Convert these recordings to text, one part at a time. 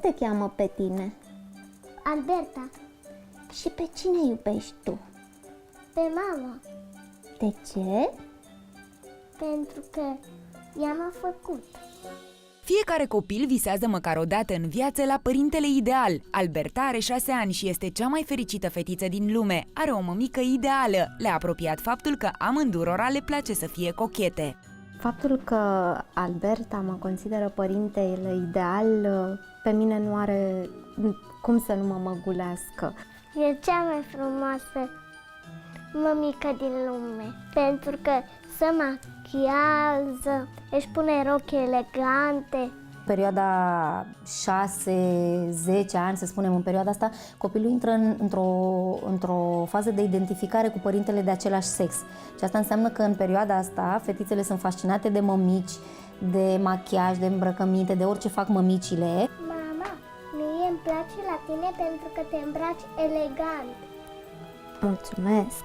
te cheamă pe tine? Alberta. Și pe cine iubești tu? Pe mama. De ce? Pentru că ea m-a făcut. Fiecare copil visează măcar o dată în viață la părintele ideal. Alberta are 6 ani și este cea mai fericită fetiță din lume. Are o mămică ideală. Le-a apropiat faptul că amândurora le place să fie cochete. Faptul că Alberta mă consideră părintele ideal, pe mine nu are cum să nu mă măgulească. E cea mai frumoasă mămică din lume, pentru că se machiază, își pune rochi elegante. Perioada 6-10 ani, să spunem, în perioada asta, copilul intră într-o fază de identificare cu părintele de același sex. Și asta înseamnă că în perioada asta fetițele sunt fascinate de mămici, de machiaj, de îmbrăcăminte, de orice fac mămicile. Mama, mie îmi place la tine pentru că te îmbraci elegant. Mulțumesc!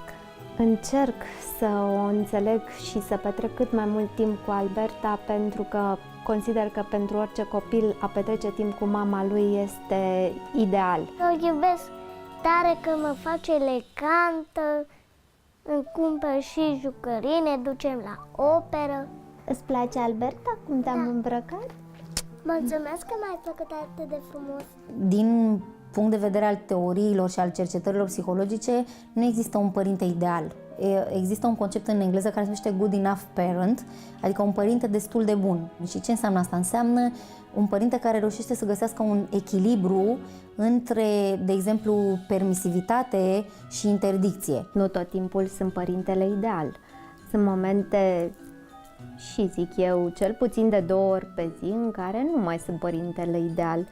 Încerc să o înțeleg și să petrec cât mai mult timp cu Alberta, pentru că consider că pentru orice copil a petrece timp cu mama lui este ideal. O iubesc tare că mă face elegantă, îmi cumpăr și jucării, ne ducem la operă. Îți place, Alberta, cum te-am îmbrăcat? Mulțumesc că m-ai făcut atât de frumos. Din punct de vedere al teoriilor și al cercetărilor psihologice, nu există un părinte ideal. Există un concept în engleză care se numește good enough parent, adică un părinte destul de bun. Și ce înseamnă asta? Înseamnă un părinte care reușește să găsească un echilibru între, de exemplu, permisivitate și interdicție. Nu tot timpul sunt părintele ideal. Sunt momente, și zic eu, cel puțin de 2 ori pe zi, în care nu mai sunt părintele ideal.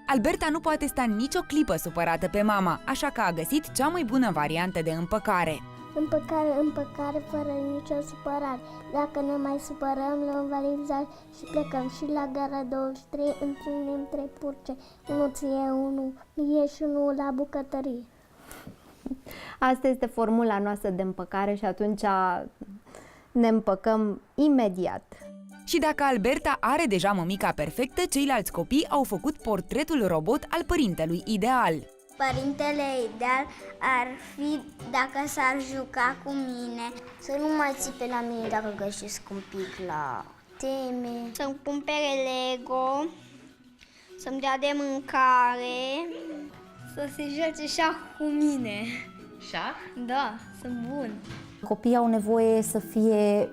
Alberta nu poate sta nicio clipă supărată pe mama, așa că a găsit cea mai bună variantă de împăcare. Împăcare fără nicio supărare. Dacă ne mai supărăm, luăm valiza și plecăm și la gara 23, întâlnim 3 purce. Unul ție, unul mie și unul la bucătărie. Asta este formula noastră de împăcare și atunci ne împăcăm imediat. Și dacă Alberta are deja mămica perfectă, ceilalți copii au făcut portretul robot al părintelui ideal. Părintele ideal ar fi dacă s-ar juca cu mine, să nu mai țipe la mine dacă găsesc un pic la teme, să-mi cumpere Lego, să-mi dea de mâncare, să se joace șah cu mine. Șah? Da, sunt bun. Copiii au nevoie să fie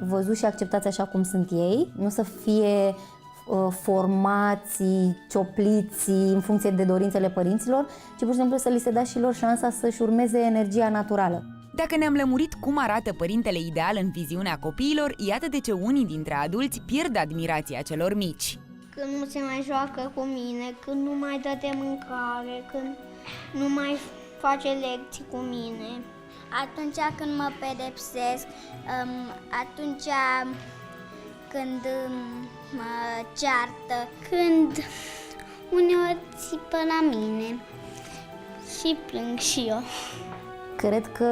văzuți și acceptați așa cum sunt ei, nu să fie formați, ciopliți în funcție de dorințele părinților, ci pur și simplu să li se dea și lor șansa să-și urmeze energia naturală. Dacă ne-am lămurit cum arată părintele ideal în viziunea copiilor, iată de ce unii dintre adulți pierd admirația celor mici. când nu se mai joacă cu mine, când nu mai dă de mâncare, când nu mai face lecții cu mine. Atunci când mă pedepsesc, atunci când mă ceartă, când uneori țipă la mine și plâng și eu. Cred că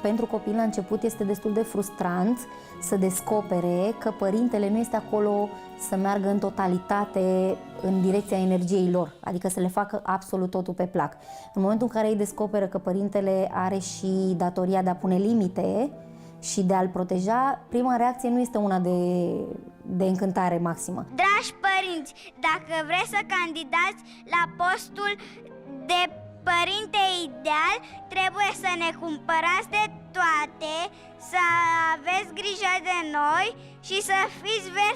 pentru copil la început este destul de frustrant să descopere că părintele nu este acolo să meargă în totalitate în direcția energiei lor, adică să le facă absolut totul pe plac. În momentul în care ei descoperă că părintele are și datoria de a pune limite și de a-l proteja, prima reacție nu este una de încântare maximă. Dragi părinți, dacă vreți să candidați la postul de părinte ideal, trebuie să ne cumpărați de toate, să aveți grijă de noi și să fiți verzi